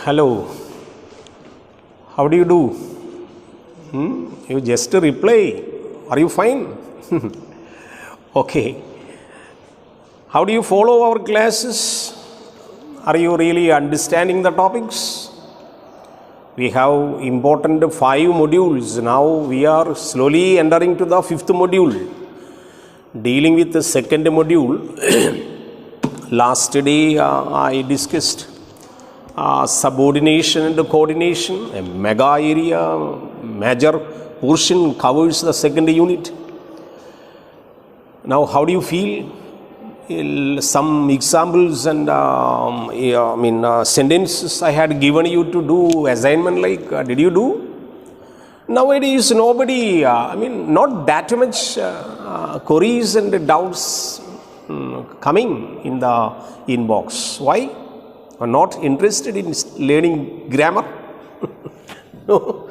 Hello, how do you do? You just reply. Are you fine? Okay. How do you follow our classes? Are you really understanding the topics? We have important 5 modules. Now we are slowly entering to the 5th module. Dealing with the 2nd module, last day I discussed subordination and coordination. A mega area, major portion covers the 2nd unit. Now how do you feel? Some examples and sentences I had given you to do assignment like, did you do? Nowadays nobody, not that much queries and doubts coming in the inbox. Why? Are not interested in learning grammar? No.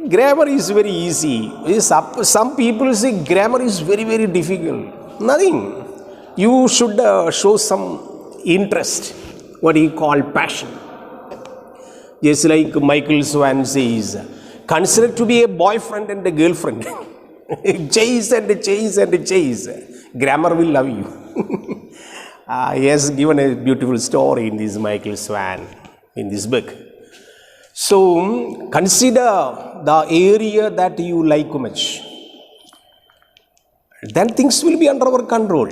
Grammar is very easy. Some people say grammar is very, very difficult. Nothing. You should show some interest, what you call passion. Just like Michael Swan says, consider to be a boyfriend and a girlfriend. Chase and chase and chase. Grammar will love you. He has given a beautiful story in this Michael Swan, in this book. So, consider the area that you like much. Then things will be under our control.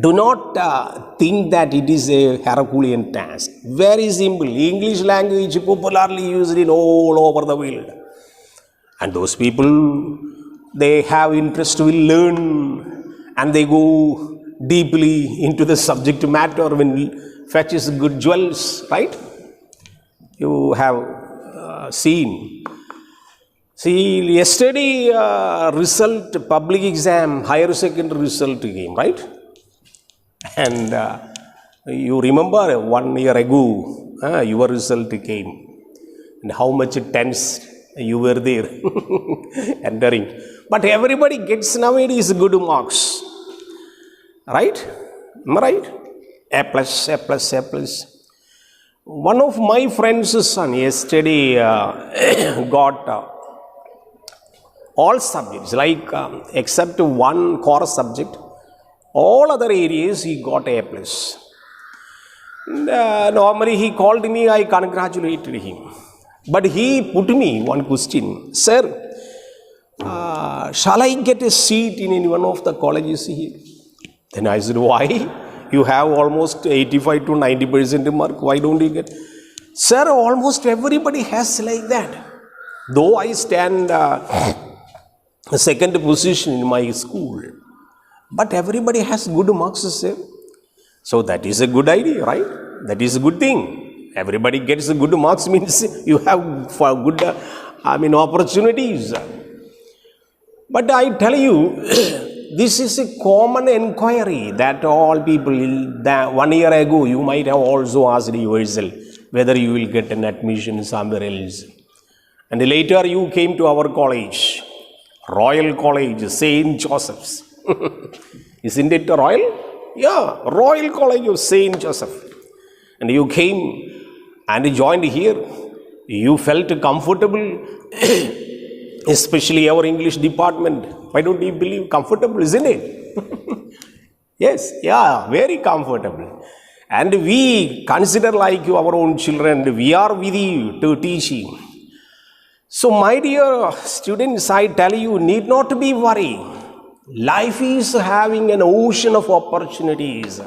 Do not think that it is a Herculean task. Very simple. English language popularly used in all over the world. And those people, they have interest, will learn, and they go deeply into the subject matter when fetches good jewels, right? You have seen. See, yesterday result, public exam, higher secondary result came, right? And you remember 1 year ago, your result came. And how much tense you were there entering. But everybody gets nowadays good marks. Right? Am I right? A plus, A plus, A plus. One of my friend's son yesterday got all subjects, like except one core subject, all other areas he got A plus. Normally he called me, I congratulated him. But he put me one question, sir, shall I get a seat in any one of the colleges here? Then I said, why? You have almost 85 to 90% mark. Why don't you get? Sir, almost everybody has like that. Though I stand second position in my school, but everybody has good marks, sir. So that is a good idea, right? That is a good thing. Everybody gets good marks means you have for good, opportunities. But I tell you, this is a common inquiry that all people, that 1 year ago, you might have also asked yourself whether you will get an admission somewhere else. And later you came to our college, Royal College, St. Joseph's. Isn't it Royal? Yeah, Royal College of St. Joseph. And you came and joined here. You felt comfortable, especially our English department. Why don't you believe comfortable, isn't it? Yes, yeah, very comfortable. And we consider like our own children. We are with you to teach you. So my dear students, I tell you, need not be worried. Life is having an ocean of opportunities.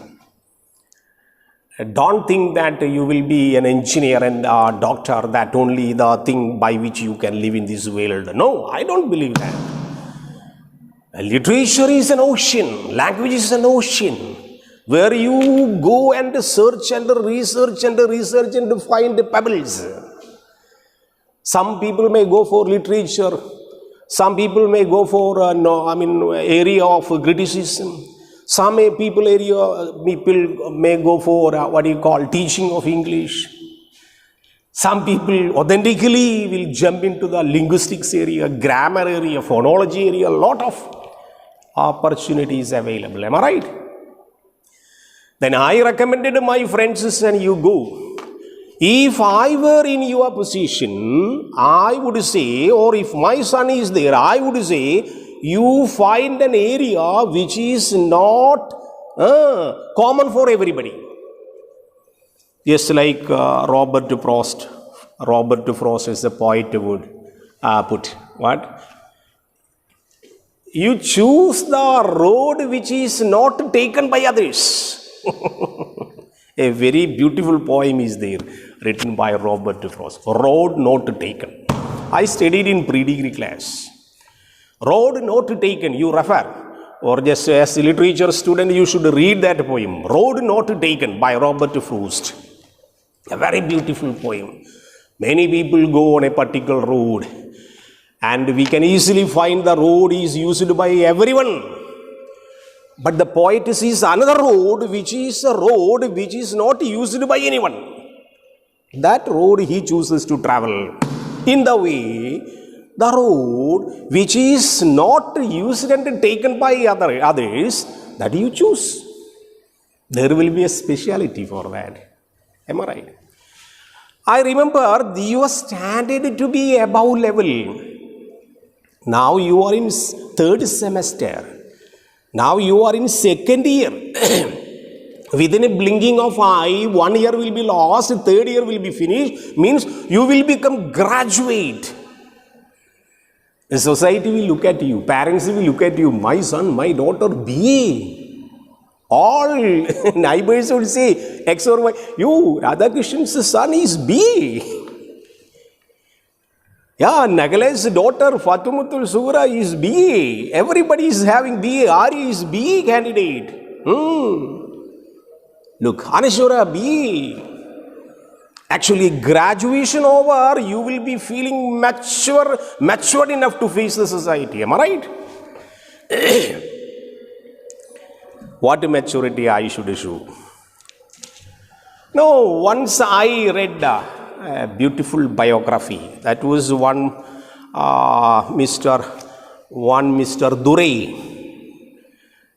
Don't think that you will be an engineer and a doctor, that only the thing by which you can live in this world. No, I don't believe that. Literature is an ocean, language is an ocean, where you go and search and research and find pebbles. Some people may go for literature, some people may go for area of criticism, some people may go for teaching of English. Some people authentically will jump into the linguistics area, grammar area, phonology area, a lot of opportunities available. Am I right? Then I recommended my friends and you go. If I were in your position, I would say, or if my son is there, I would say, you find an area which is not common for everybody. Just like Robert Frost. Robert Frost is a poet would put. What? You choose the road which is not taken by others. A very beautiful poem is there, written by Robert Frost. Road not taken. I studied in pre-degree class. Road not taken, you refer. Or just as a literature student, you should read that poem. Road not taken by Robert Frost. A very beautiful poem. Many people go on a particular road, and we can easily find the road is used by everyone. But the poet sees another road which is a road which is not used by anyone. That road he chooses to travel. In the way, the road which is not used and taken by others, that you choose. There will be a speciality for that. Am I right? I remember your standard to be above level. Now you are in third semester. Now you are in second year. Within a blinking of eye, 1 year will be lost, third year will be finished. Means you will become graduate. The society will look at you. Parents will look at you. My son, my daughter, BA. All neighbors would say, X or Y. You, Radhakrishnan's son is BA. Yeah, Nagale's daughter Fatumutul Sura is BA. Everybody is having BA. Ari is BA candidate. Look, Anashura BA. Actually, graduation over, you will be feeling matured enough to face the society. Am I right? What maturity I should show? No, once I read a beautiful biography. That was one Mr. Durey.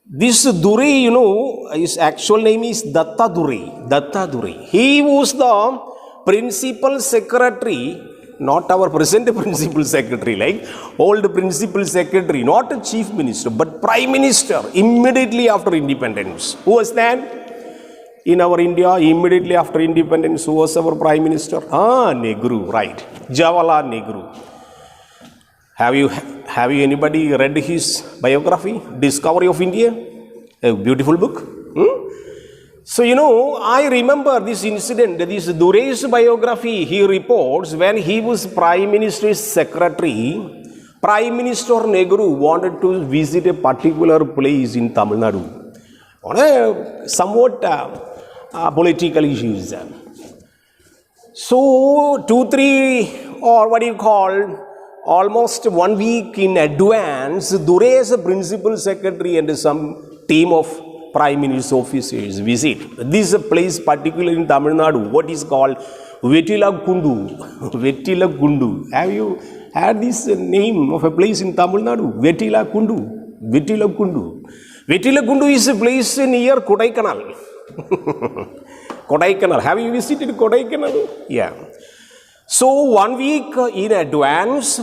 This Durey, his actual name is Datta Durey. Datta Durey. He was the principal secretary, not our present principal secretary, like old principal secretary, not a chief minister, but prime minister immediately after independence. Who was that? In our India, immediately after independence, who was our prime minister? Nehru, right. Jawaharlal Nehru. Have you anybody read his biography, Discovery of India? A beautiful book. So, I remember this incident, this Durey's biography. He reports when he was prime minister's secretary, Prime Minister Nehru wanted to visit a particular place in Tamil Nadu on a somewhat political issues. So, 2-3 or what do you call, almost 1 week in advance, Durey as a principal secretary and some team of prime minister's officers visit. This is a place particularly in Tamil Nadu, what is called Vettila Kundu. Vettila Kundu. Have you had this name of a place in Tamil Nadu? Vettila Kundu. Vettila Kundu. Vettila Kundu is a place near Kodaikanal. Kodaikanal. Have you visited Kodaikanal? Yeah. So 1 week in advance,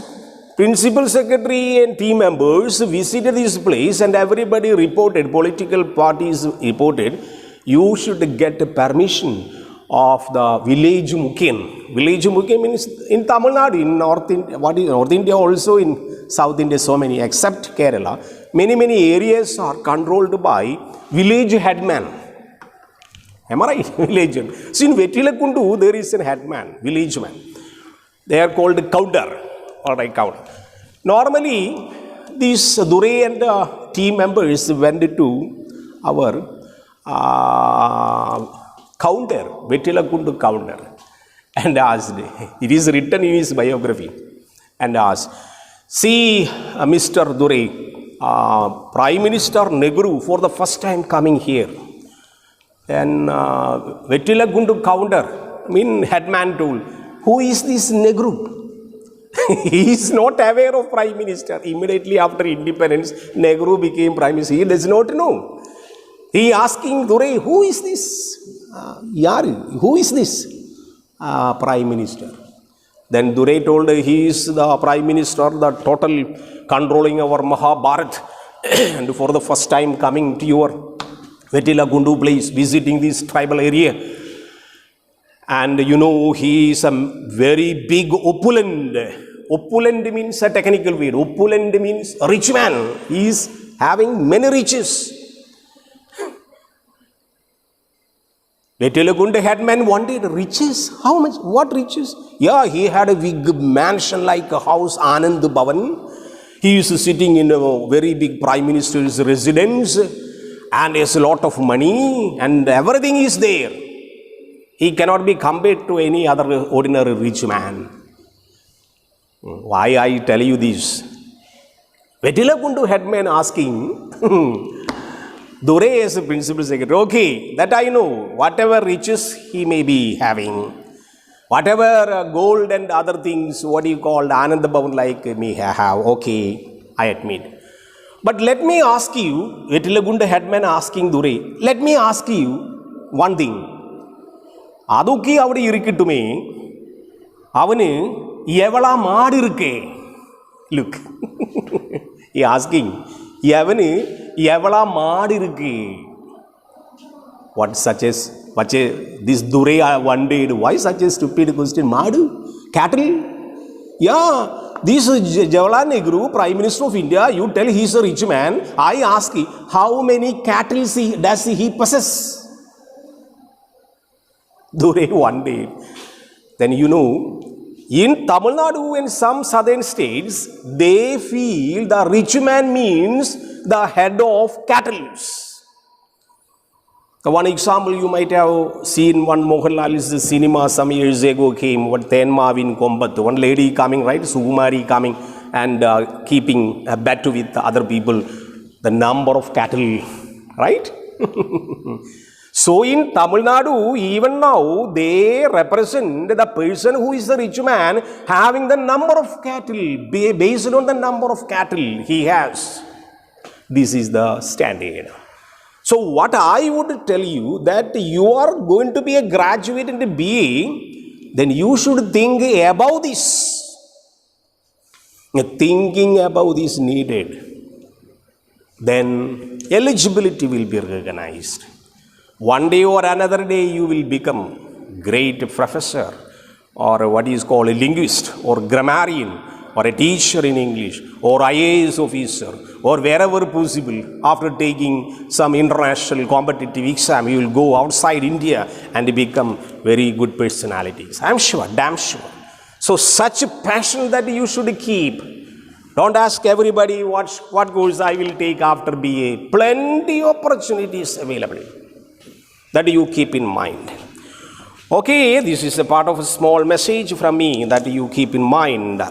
principal secretary and team members visited this place and everybody reported, political parties reported, you should get permission of the village mukim. Village mukim means in Tamil Nadu, in North India also, in South India, so many, except Kerala. Many areas are controlled by village headman. Am I right? Village. So in Vettila Kundu, there is a headman, village man. They are called counter. Alright, counter. Normally, these Durey and team members went to our counter, Vettila Kundu counter, and asked, it is written in his biography, and asked, see, Mr. Durey, Prime Minister Nehru for the first time coming here. Then Vettila Kundu counter, headman told, who is this Nehru? He is not aware of Prime Minister. Immediately after independence, Nehru became Prime Minister. He does not know. He asking Durey, who is this? Who is this? Prime Minister. Then Durai told he is the Prime Minister, the total controlling our Mahabharat. And for the first time coming to your Vettilagundu place, visiting this tribal area. And he is a very big opulent. Opulent means a technical word. Opulent means a rich man. He is having many riches. Vettilagundu headman wanted riches. How much? What riches? Yeah, he had a big mansion like a house, Anand Bhavan. He is sitting in a very big Prime Minister's residence and has a lot of money and everything is there. He cannot be compared to any other ordinary rich man. Why I tell you this? Vettilagundu headman asking Durai as a principal secretary, okay, that I know, whatever riches he may be having, whatever gold and other things, what you call Anand Bhavan like me have, okay, I admit. But let me ask you, Vettilagundu headman asking Durai, let me ask you one thing. Aduki avade irikittume, avanu evala maadu irukke. Look, he asking, avanu evala maadu irukke. What such as, this Durai one day, why such a stupid question? Maadu? Cattle? Yeah, this Jawaharlal Nehru, Prime Minister of India, you tell he is a rich man. I ask you, how many cattle does he possess? Durai one day. Then in Tamil Nadu and some southern states, they feel the rich man means the head of cattle. One example you might have seen, one Mohanlal's cinema some years ago came, what Thenma in Kombat, one lady coming, right, Sukumari coming and keeping a bet with other people, the number of cattle, right? So in Tamil Nadu, even now, they represent the person who is the rich man having the number of cattle, based on the number of cattle he has. This is the standard. So what I would tell you, that you are going to be a graduate in the BA, then you should think about this. Thinking about this needed. Then eligibility will be recognized. One day or another day you will become great professor or what is called a linguist or grammarian or a teacher in English or IAS officer or wherever possible. After taking some international competitive exam, you will go outside India and become very good personalities. I'm sure, damn sure. So such a passion that you should keep. Don't ask everybody what course I will take after BA. Plenty of opportunities available. That you keep in mind. Okay, this is a part of a small message from me that you keep in mind.